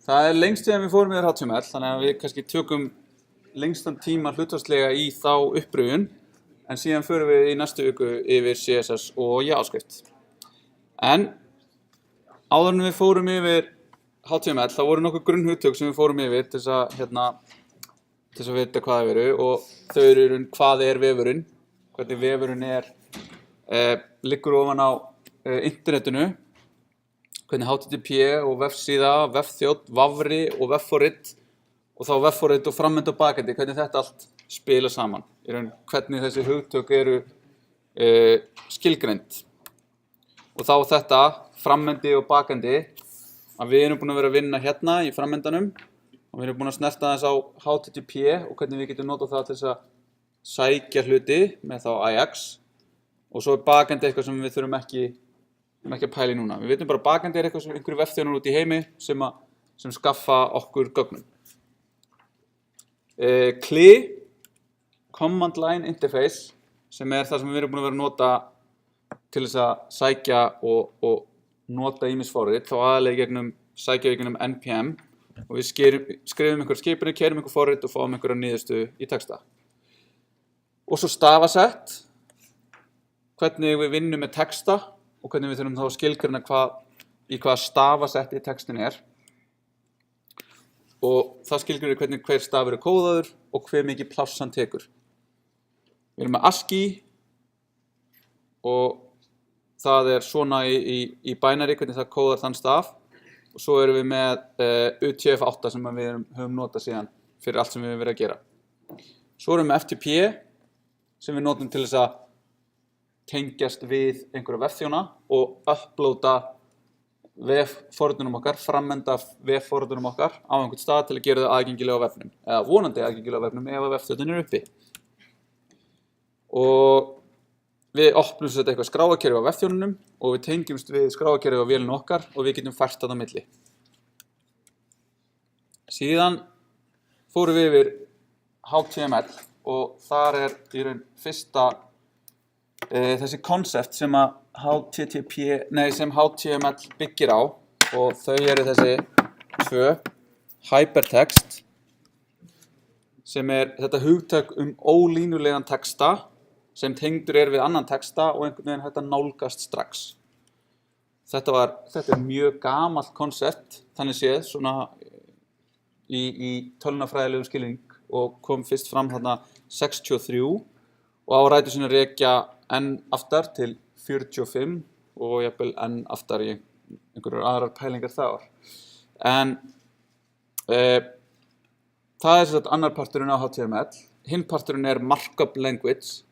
Það lengst síðan við fórum yfir HTML, þannig að við kannski tökum lengstan tíma hlutfallslega í þá uppröðun, en síðan förum við í næstu viku yfir CSS og JavaScript. En áður en við fórum yfir HTML, þá voru nokkuð grunnhugtök sem við fórum yfir til þess að vita hvað það eru, og þau eru hvað er vefurinn, hvernig vefurinn liggur ofan á internetinu, hvernig HTTP og vefsíða, vefþjónn, vafri og vefforrit, og þá vefforrit og framenda og bakendi, hvernig þetta allt spila saman, hvernig þessi hugtök eru skilgreind. Og þá þetta, frammendi og bakendi, að við erum búin að vera að vinna hérna í frammendanum, og við erum búin að snerta þess á HTTP og hvernig við getum notað það til þess að sækja hluti með þá AJAX, og svo bakendi eitthvað sem við þurfum ekki að pæla í núna. Við vitum bara að bakendi eitthvað sem einhverju vefþjónar út í heimi sem skaffa okkur gögnum. CLI, Command Line Interface, sem það sem við erum búin að vera að nota til þess að sækja og nota ýmis forrit, þá aðalega sækja gegnum NPM, og við skrifum einhver skipinu, keyrum einhver forrit og fáum einhverja niðurstöðu í texta. Og svo stafasett, hvernig við vinnum með texta og hvernig við þurfum þá að skilgreina í hvaða stafasetti textin og það skilgreinir hvernig hver stafur kóðaður og hve mikið pláss hann tekur. Við erum með ASCII og það svona í binary hvernig það kóðar þann staf, og svo erum við með UTF-8 sem við höfum notað síðan fyrir allt sem við höfum verið að gera. Svo erum við með FTP sem við notum til þess að tengjast við einhverja vefþjóna og upplóta vefforritunum okkar, frammenda vefforritunum okkar á einhvern stað til að gera það aðgengilega á vefnum, eða vonandi aðgengilega á vefnum ef að vefþjónninn uppi. Og við opnum þetta eitthvað skráarkerfi á vefþjóninum og við tengjumst við skráarkerfi á vélinu okkar og við getum fært það á milli. Síðan fórum við yfir HTML og þar í raun fyrsta þessi konsept sem HTML byggir á, og þau eru þessi tvö, hypertext, sem þetta hugtak ólínulegan texta sem tengdur við annan texta og einhvern veginn hægt að nálgast strax. Þetta mjög gamalt konsept, þannig séð, svona í tölvunarfræðilegum skilning, og kom fyrst fram þarna 63 og á rætur sinni rekja enn aftar til 45 og jafnvel enn aftar í einhverjar aðrar pælingar þar. En það sem sagt annar parturinn á HTML. Hinn parturinn markup language.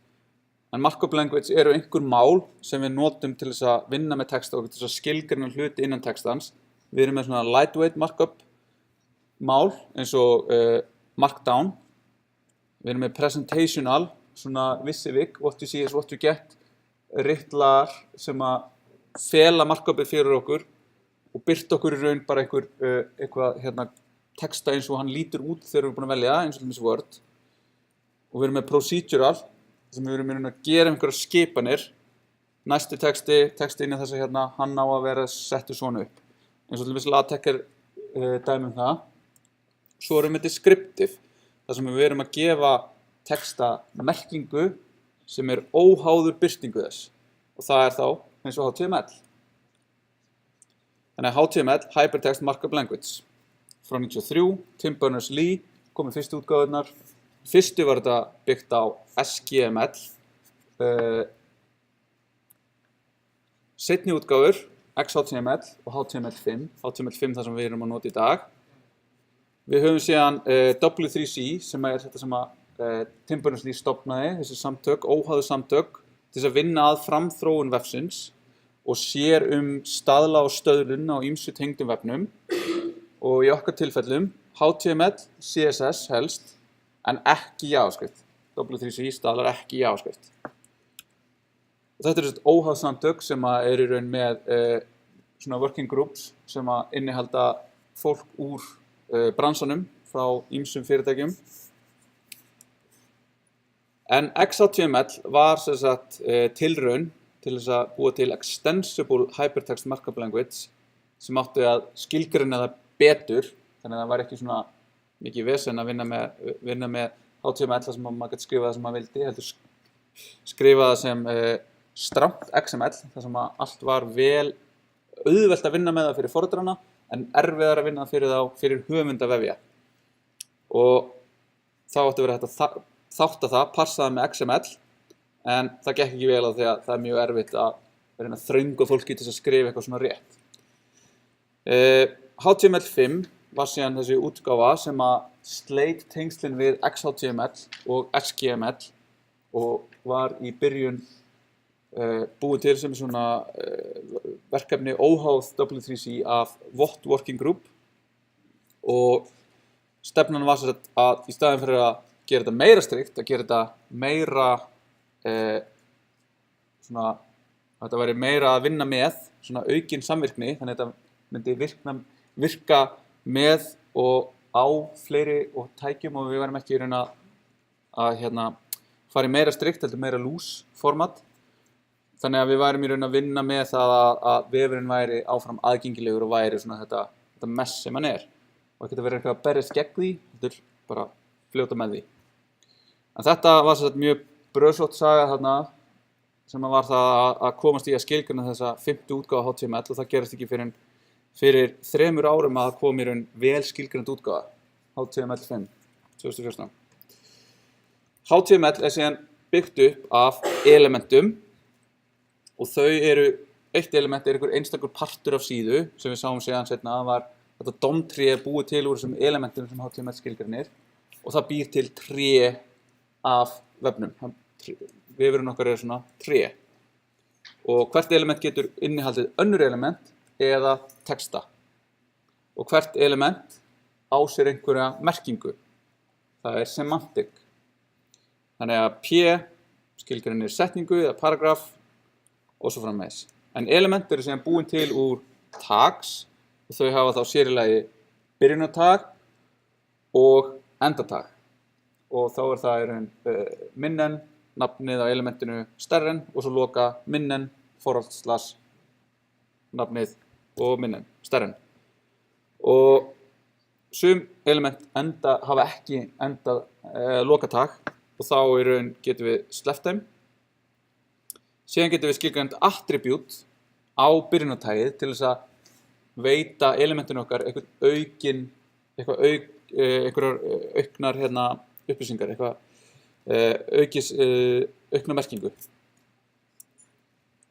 En markup language eru einhver mál sem við notum til þess að vinna með texta og til þess að skilgreina hluti innan textans. Við erum með svona lightweight markup mál eins og markdown. Við erum með presentational, svona WYSIWYG, what you see is what you get, ritlar sem að fela markupið fyrir okkur og birta okkur í raun bara eitthvað texta eins og hann lítur út þegar við erum búin að velja, eins og til dæmis Word. Og við erum með procedural, sem við erum að gera einhverjar skipanir. Næsti texti inn í þessa hann á að vera settur svona upp. Eins og til dæmis LaTeX dæmi það. Svo erum við með descriptive, þar sem við erum að gefa texta merkingu sem óháður birtingu þess. Og það þá eins og HTML. Þannig að HTML, Hypertext Markup Language. Frá 93, Tim Berners-Lee, komið fyrstu útgáfurnar. Fyrstu var þetta byggt á SGML. Seinni útgáfur, XHTML og HTML5. HTML5 þar sem við erum að nota í dag. Við höfum síðan W3C sem þetta sem að Tim Berners-Lee stofnaði, þessi samtök, óháðu samtök, til þess að vinna að framþróun vefsins og sér staðla og stöðlun á ýmsu tengdum vefnum. Og í okkar tilfellum HTML, CSS helst, en ekki JavaScript. W3C staðlar ekki JavaScript. Og þetta þessi óháð samtök sem í raun með svona working groups sem innihalda fólk úr bransanum frá ýmsum fyrirtækjum. En XHTML var sem sagt tilraun til þess að búa til Extensible Hypertext Markup Language sem átti að skilgreina það betur, þannig að það var ekki svona mikið vesen að vinna með HTML þar sem maður gæti skrifa það sem maður vildi, heldur skrifa það sem strangt XML, þar sem allt var vel auðvelt að vinna með það fyrir forritarana, en erfiðar að vinna fyrir höfunda vefja. Og þá átti að vera hægt að þátta það, passa það með XML, en það gekk ekki vel á því að það er mjög erfitt að reyna að þrönga fólki til að skrifa eitthvað svona rétt. HTML5 var síðan þessi útgáfa sem að sleit tengslin við XHTML og SGML og var í byrjun búið til sem svona verkefni óháð W3C af What Working Group, og stefnan var sem sagt að í staðinn fyrir að gera þetta meira strikt, að gera þetta meira svona, þetta væri meira að vinna með, svona aukin samvirkni, þannig að þetta myndi virka með og á fleiri og tækjum, og við værum ekki í raun að fara í meira strikt, heldur meira loose format. Þannig að við værum í raun að vinna með það að vefurinn væri áfram aðgengilegur og væri svona þetta mess sem hann er. Og ekki að vera eitthvað að berjast gegn því, heldur bara fljóta með því. En þetta var svo mjög bröðsótt saga þarna, sem var það að komast í að skilgreina þessa 5. útgáfa HTML, og það gerast ekki fyrir 3 árum að það kom í raun vel skilgreind útgáfa, HTML5, 2014. HTML er síðan byggt upp af elementum, og eitt element er einhver einstakur partur af síðu, sem við sáum síðan seinna, var þetta DOM-tré búið til úr þessum elementum sem HTML skilgreinir, og það býr til tré af vefnum. Vefurinn okkar er svona tré. Og hvert element getur innihaldið önnur element eða texta. Og hvert element á sér einhverja merkingu. Það er semantik. Þannig að P skilgreinir setningu eða paragraf og svo framvegis. En element eru síðan búin til úr tags, og þau hafa þá sér í lagi byrjunartag og endatag. Og þá er það í raun minnen, nafnið á elementinu stærren, og svo loka minnen, / nafnið og minnen, stærren. Og sum element hafa ekki lokatag, og þá í raun getum við sleppt þeim. Síðan getum við skilgreint attribute á byrjunartagið til þess að veita elementinu okkar einhverjar auknar upplýsingar, aukna merkingu.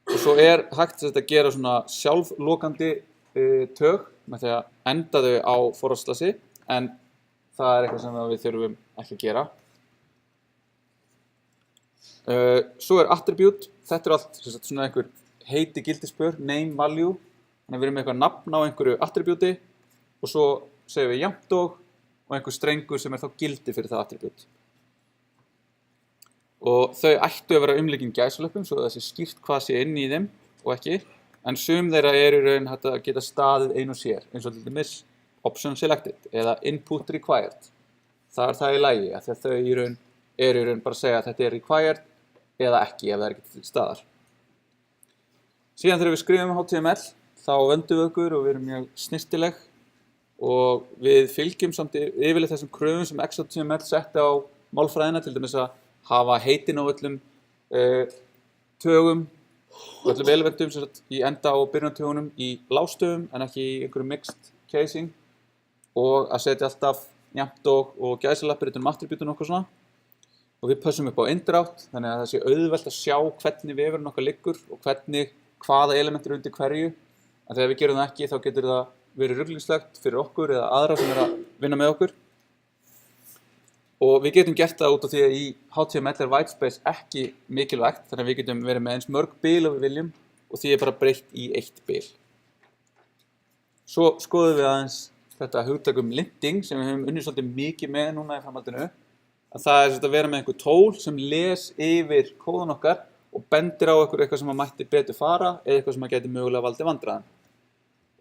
Og svo er hægt að gera svona sjálflokandi tög með því að enda þau á forráðslasi, en það er eitthvað sem við þurfum ekki að gera. Svo er attribute, þetta er allt svona einhver heiti gildispör, name, value, þannig að við erum með eitthvað nafn á einhverju attributi, og svo segjum við jafnt og einhver strengur sem er þá gildi fyrir það attribute. Og þau ættu að vera umleikin gæsalöppum, svo það sé skýrt hvað sé inn í þeim og ekki, en sum þeirra er í raun hægt að geta staðið ein og sér, eins og til dæmis option selected eða input required. Það er það í lagi, af því að þau í raun bara að segja að þetta er required eða ekki ef það er ekki til staðar. Síðan þegar við skrifum HTML, þá vöndum við okkur og við erum mjög snyrtileg, og við fylgjum samt yfirleitt þessum kröfum sem XHTML setti á málfræðina, til dæmis að hafa heitin á öllum tögum og öllum elementum í enda- og byrjunartögunum í lágstöfum en ekki í einhverju mixed casing, og að setja alltaf jafnt og gæsalappir utan attribútun og svona. Og við pössum upp á indrátt, þannig að það sé auðvelt að sjá hvernig vefurinn okkar liggur og hvaða element eru undir hverju. En þegar við gerum það ekki, þá getur það verið ruglingslegt fyrir okkur eða aðra sem er að vinna með okkur. Og við getum gert það út af því að í HTML er whitespace ekki mikilvægt, þannig að við getum verið með eins mörg bil og við viljum, og því er bara breytt í eitt bil. Svo skoðum við aðeins þetta hugtak linting sem við höfum unnið svolítið mikið með núna í framhaldinu. Að það er að vera með einhver tól sem les yfir kóðan okkar og bendir á eitthvað sem mætti betur fara eða eitthvað sem gæti mögulega valdið vandræðum.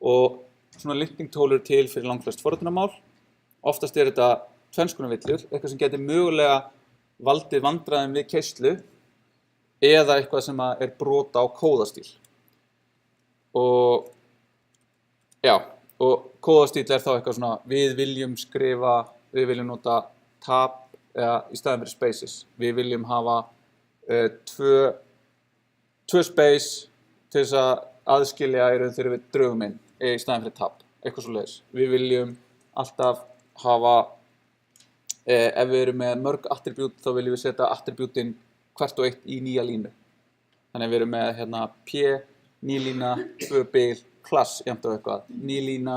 Og svona linting tól eru til fyrir langflest forritunarmál. Oftast er þetta tvenns konar villur, eitthvað sem gæti mögulega valdið vandræðum við keyslu eða eitthvað sem er brot á kóðastíl. Og já, og kóðastíll þá eitthvað svona við viljum nota tab eða í staðinn fyrir spaces. Við viljum hafa tvö space til þess að aðskilja þegar við drögum inn í staðinn fyrir tab, eitthvað svoleiðis. Við viljum alltaf hafa, ef við erum með mörg attribút þá viljum við setja attribútin hvert og eitt í nýja línu. Þannig að við erum með hérna p, ný lína, 2 bil, class jafnt á eitthvað, ný lína,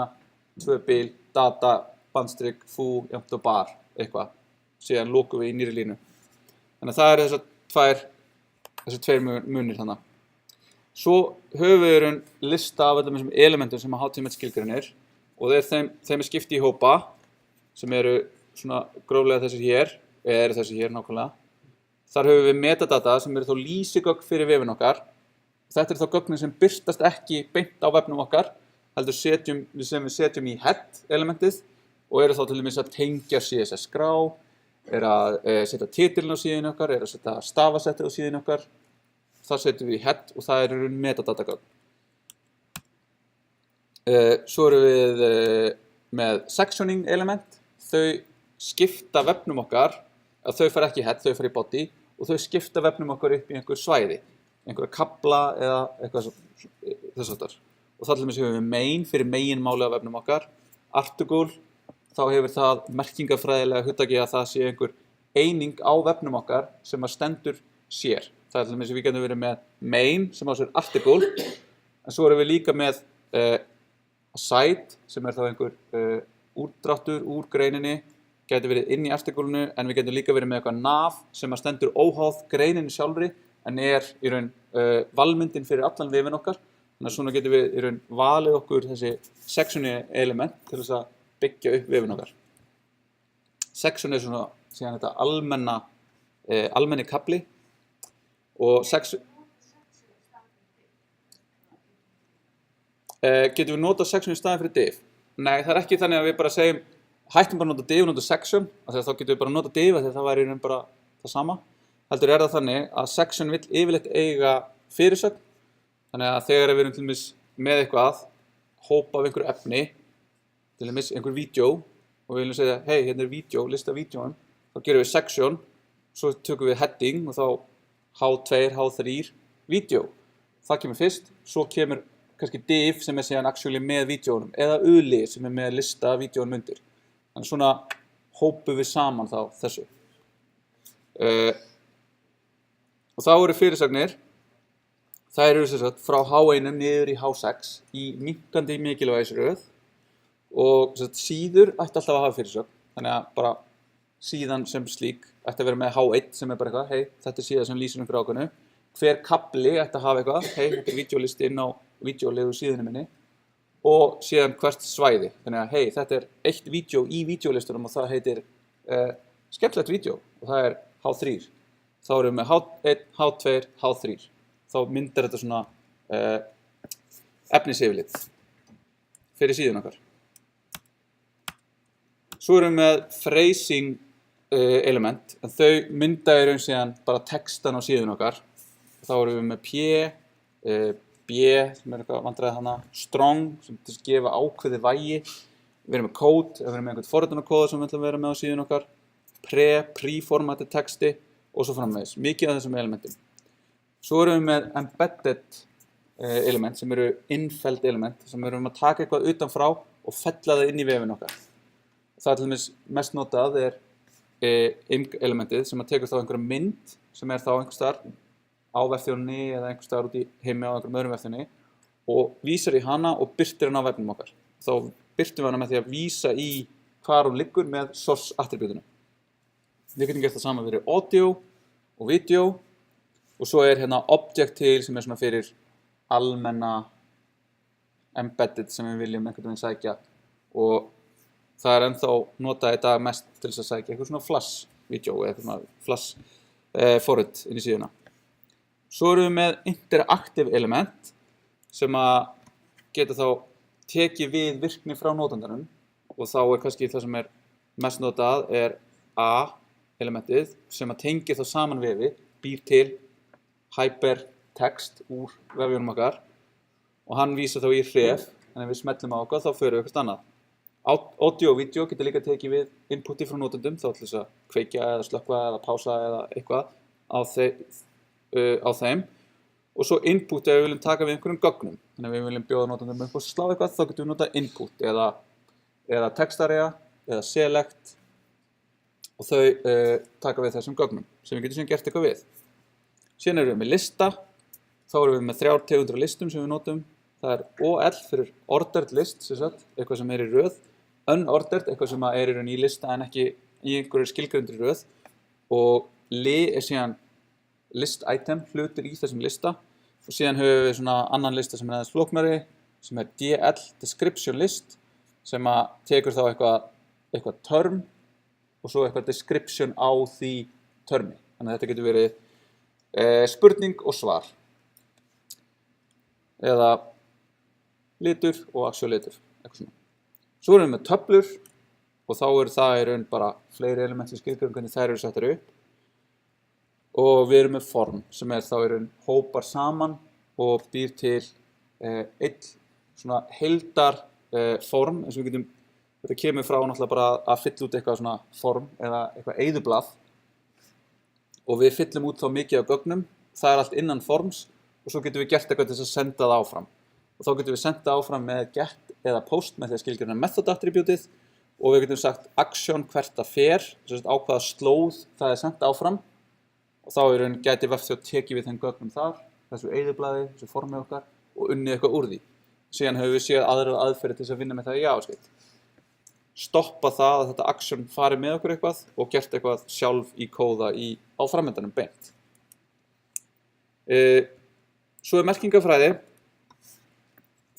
2 bil, data, bandstrik, foo jafnt á bar, eitthvað. Síðan lokum við í nýri línu. Þannig að það eru þessar tveir munir þannig. Svo höfum við lista af öllum þessum elementum sem HTML skilgreinir og þeim skipt í hópa sem eru svona gróflega þessir hér, eða eru þessir hér nákvæmlega. Þar höfum við metadata sem eru þá lýsigögn fyrir vefinn okkar. Þetta eru þá gögnin sem birtast ekki beint á vefnum okkar, heldur sem við setjum í head elementið og eru þá til dæmis að tengja CSS skrá, að setja titilinn á síðan okkar, að setja stafasettið á síðan okkar. Það setjum við í head og það eru metadatagögn. Svo erum við með sectioning element. Þau skipta vefnum okkar, að þau fara ekki í head, þau fara í body og þau skipta vefnum okkar upp í einhver svæði, einhverja kafla eða eitthvað þess aftar. Og þá til dæmis höfum við main fyrir meginmáli á vefnum okkar, article, þá hefur það merkingafræðilega hugtakið að það sé einhver eining á vefnum okkar sem að stendur sér. Það til dæmis við getum verið með main sem á sér article, en svo erum við líka með site sem þá einhver útdráttur úr greininni, gæti verið inn í artiklunu, en við getum líka verið með eitthvað nav sem að stendur óháð greininni sjálfri, en í raun valmyndin fyrir allan vefinn okkar. Þannig að svona getum við í raun valið okkur þessi sectioni element til þess að byggja upp vefinn okkar. Section svona síðan þetta almenni kafli og getum við nota section í staðinn fyrir div? Nei, það ekki þannig að við bara segjum hættum bara að nota div og nota section, af því að þá getum við bara að nota div af því að það væri í raun bara það sama. Heldur það þannig að section vill yfirleitt eiga fyrirsögn, þannig að þegar við erum til dæmis með eitthvað hópa af einhverju efni, til dæmis einhver vídeó og við viljum segja, hei, hérna er vídeó, lista vídeóum, þá gerum við section, svo tökum við heading og þá H2, H3, vídeó. Það kemur fyrst, svo kemur kannski div sem síðan actually með vídeónum eða uli sem með lista vídeónum undir. Þannig svona hópum við saman þá þessu. Og þá eru fyrirsagnir, þær eru sem sagt frá H1 niður í H6 í minnkandi mikilvægisröð og sem sagt, síður ætti alltaf að hafa fyrirsögn. Þannig að bara síðan sem slík ætti að vera með H1 sem bara eitthvað, hei, þetta er síða sem lýsir einhverju ákveðnu. Hver kafli ætti að hafa eitthvað, hei, þetta er vídeólisti inn á vídeólegu síðunni minni og síðan hvert svæði. Þannig að, hei, þetta er eitt vídeó í vídeólistunum og það heitir skemmtilegt vídeó og það er H3. Þá erum við með H1, H2, H3. Þá myndar þetta svona efnisyfirlit fyrir síðun okkar. Svo erum við með phrasing element, en þau mynda í raun síðan bara textan á síðun okkar. Þá erum við með P, B, sem er eitthvað vandræði hana, strong, sem til að gefa ákveðið vægi. Við erum með code, við erum með einhvern forritunarkóða sem við ætlum að vera með á síðun okkar. Pre-formatted texti og svo framvegis. Mikið af þessum elementum. Svo erum við með embedded element sem eru innfeld element, sem erum að taka eitthvað utanfrá og fella það inn í vefinn okkar. Það til dæmis mest notað img elementið sem að tekur þá einhverja mynd sem þá einhvers staðar á vefþjóninni eða einhvers staðar út í heimi á einhverjum öðrum vefþjóni og vísar í hana og birtir hana á vefnum okkar. Þá birtum við hana með því að vísa í hvar hún liggur með source attribútinu. Við getum gert það saman fyrir audio og video og svo hérna object til sem svona fyrir almenna embedded sem við viljum einhvern veginn sækja og það ennþá notað í dag mest til þess að sækja eitthvað svona flash video eða eitthvað svona flash forrit inn í síðuna. Svo erum við með interactive element sem að geta þá tekið við virkni frá notandanum og þá kannski það sem mest notað A elementið sem að tengir þá saman vefi, býr til hypertext úr vefjunum okkar og hann vísar þá í href en ef við smellum á eitthvað þá förum við eitthvað annað. Audio og video getur líka tekið við inputi frá notendum, þá til þess að kveikja eða slökkva eða pása eða eitthvað á þeim. Og svo input ef við viljum taka við einhverjum gögnum. Þannig að við viljum bjóða notendum upp og slá eitthvað, þá getum við notað input eða textarea eða select og þau taka við þessum gögnum sem við getum síðan gert eitthvað við. Síðan erum við með lista, þá erum við með 3 tegundir af listum sem við notum. Það er OL fyrir ordered list, eitthvað sem er í röð, unordered, eitthvað sem er í raun í lista en ekki í einhverju skilgreindir röð, og li er síðan list item, hlutir í þessum lista, og síðan höfum við svona annan lista sem er aðeins flóknari, sem er DL, description list, sem að tekur þá eitthvað term og svo eitthvað description á því termi. Þannig að þetta getur verið spurning og svar. Eða litur og actual litur, eitthvað svona. Svo erum við með töflur og þá það í raun bara fleiri element sem skilgreinir hvernig þær eru settar upp. Og við erum með form sem þá í raun hópar saman og býr til einn svona heildar form, eins og við getum, þetta kemur frá náttúrulega bara að fylla út eitthvað svona form eða eitthvað eyðublað og við fyllum út þá mikið af gögnum, það er allt innan forms og svo getum við gert eitthvað til þess að senda það áfram. Og þá getum við senda áfram með get eða post með því að skilgreina method attribútið og við getum sagt action hvert það fer, á hvaða slóð það er sendt áfram og þá í raun gæti vefþjónn tekið við þeim gögnum þar, þessu eyðublaði, þessu formi okkar og unnið eitthvað úr því. Síðan höfum við séð aðrar aðferðir til þess að vinna með það í JavaScript. Stoppa það að þetta action fari með okkur eitthvað og gert eitthvað sjálf í kóða á framöndanum beint. Svo merkingafræði.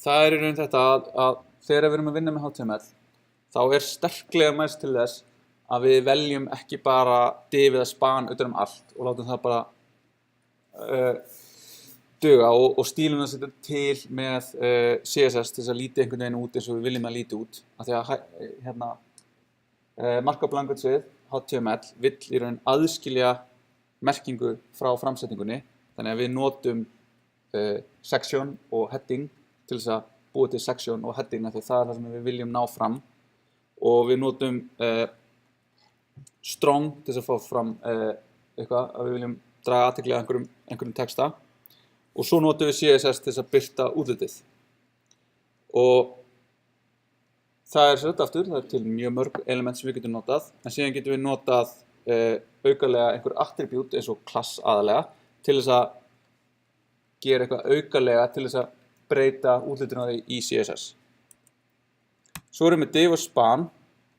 Það í raun þetta að þegar við erum að vinna með HTML þá sterklega mælst til þess að við veljum ekki bara div eða span utan allt og látum það bara duga og stílum það setja til með CSS til þess að líti einhvern veginn út eins og við viljum að líti út. Af því að markup language-ið, HTML, vill í raun aðskilja merkingu frá framsetningunni, þannig að við notum section og heading til þess að búa til section og heading af því það það sem við viljum ná fram og við notum strong til þess að fá fram eitthvað að við viljum draga athygli að einhverjum texta og svo notum við CSS til þess að birta útlitið og það aftur, það til mjög mörg element sem við getum notað en síðan getum við notað aukalega einhver attribút eins og class aðalega til þess að gera eitthvað aukalega til þess að breyta útlitinu á því í CSS. Svo erum við div og span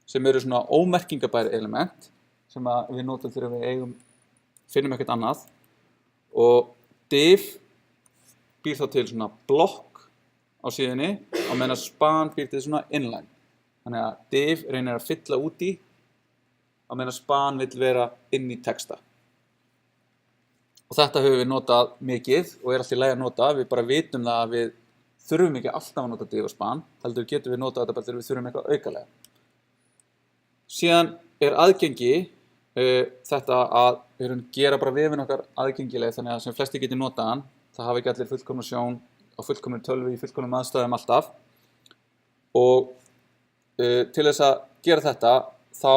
sem eru svona ómerkingabær element sem við notum þegar við finnum ekkert annað og div býr þá til svona blokk á síðunni á meðan span býr til svona inline. Þannig að div reynir að fylla út í á meðan span vill vera inn í texta. Og þetta höfum við notað mikið og allt í lagi að nota, við bara vitum það að við þurfum ekki alltaf að nota div og span, heldur getum við notað þetta bara þegar við þurfum eitthvað aukalega. Síðan aðgengi þetta að við gera bara vefinn okkar aðgengileg þannig að sem flesti geti notað hann, það hafa ekki allir fullkomna sjón á fullkomnu tölvu í fullkomnum aðstæðum alltaf og til þess að gera þetta þá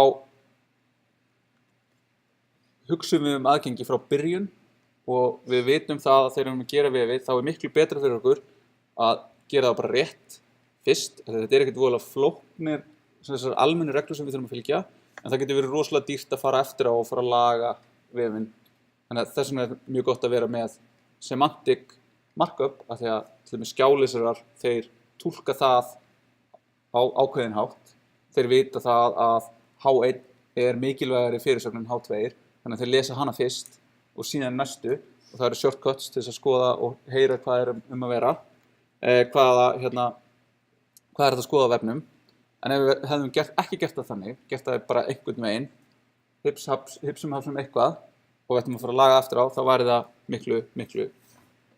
hugsum við aðgengi frá byrjun og við vitum það að þegar við erum að gera vefi þá miklu betra fyrir okkur að gera það bara rétt fyrst. Þetta ekkert voðalega flóknir þessar almennu reglur sem við þurfum að fylgja en það getur verið rosalega dýrt að fara eftir á og fara að laga vefinn. Þannig að þess vegna mjög gott að vera með semantic markup af því að til dæmis skjálesarar þeir túlka það á ákveðinn hátt. Þeir vita það að H1 mikilvægari fyrirsögn en H2 þannig að þeir lesa hana fyrst og síðan næstu og það eru shortcuts til þess að skoða og heyra hvað að vera hvað þetta að skoða á vefnum en ef við hefðum ekki gert það þannig gert það bara einhvern veginn hipsum eitthvað og við ættum að fara að laga eftir á þá væri það miklu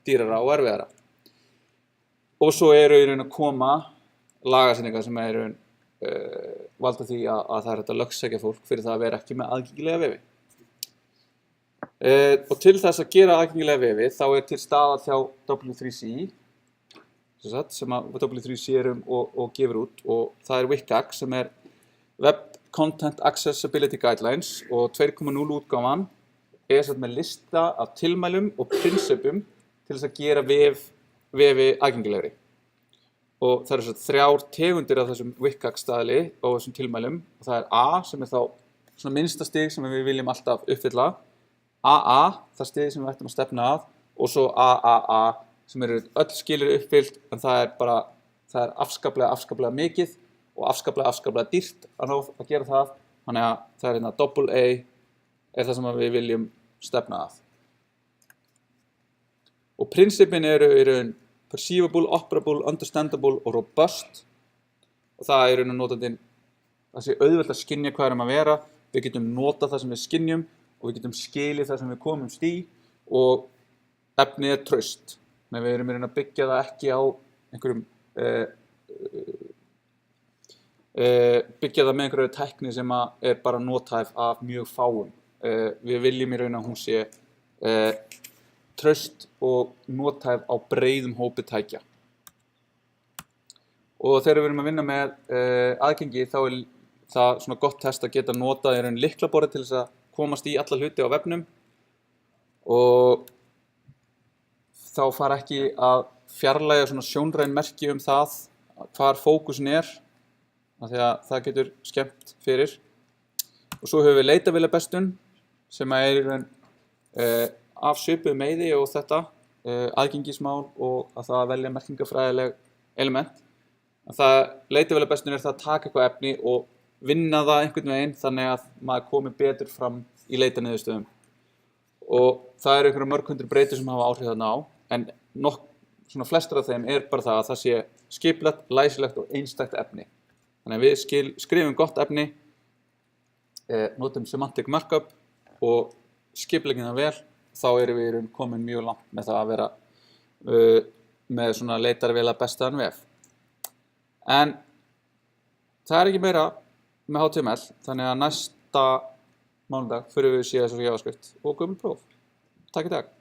dýrara og erfiðara og svo í raun að koma lagasetningar sem í raun valda því að það hægt að lögsækja fólk fyrir það að vera ekki með aðgengilega vefi og til þess að gera aðgengilega vefi þá til staðar hjá W3C sem að W3 sér og gefur út, og það er WCAG sem er Web Content Accessibility Guidelines, og 2.0 útgáfan er með lista af tilmælum og prinsipum til þess að gera vefi aðgengilegri. Og það eru 3 tegundir af þessum WCAG staðli og þessum tilmælum, og það er A sem er þá svona minnsta stig sem við viljum alltaf uppfylla, AA, það stig sem við ættum að stefna að, og svo AAA sem eru öll skilyrði uppfyllt, en það er afskaplega mikið og afskaplega dýrt að gera það, þannig að það er AA er það sem við viljum stefna að. Og prinsipin eru í raun perceivable, operable, understandable og robust, og það er í raun notandinn það sé auðvelt að skynja hvað að vera, við getum notað það sem við skynjum og við getum skilið það sem við komumst í, og efnið er traust. Men við erum í raun að byggja það ekki á einhverjum byggja það með einhverju tækni sem er bara nothæf af mjög fáum. Við viljum í raun að hún sé traust og nothæf á breiðum hópi tækja. Og þegar við erum að vinna með aðgengi, þá er það svona gott test að geta notað í raun lyklaborðið til þess að komast í alla hluti á vefnum, og þá fara ekki að fjarlægja svona sjónræn merki það hvar fókusin af því að það getur skemmt fyrir. Og svo höfum við leitarvélabestun sem er í raun af svipuðu meiði og þetta aðgengismál og að það velja merkingafræðileg element. Leitarvélabestun er það að taka eitthvað efni og vinna það einhvern veginn þannig að maður komi betur fram í leitarniðurstöðum. Og það eru einhverjar mörg hundruð breytur sem hafa áhrif þarna á, en svona flestar af þeim er bara það að það sé skipulagt, læsilegt og einstakt efni. Þannig að við skrifum gott efni, notum semantic markup og skipuleggjum það vel, þá erum við komin mjög langt með það að vera með svona leitarvélabestaðan vef. En það er ekki meira með HTML, þannig að næsta mánudag fyrir við CSS og JavaScript og gömul próf. Takk í dag.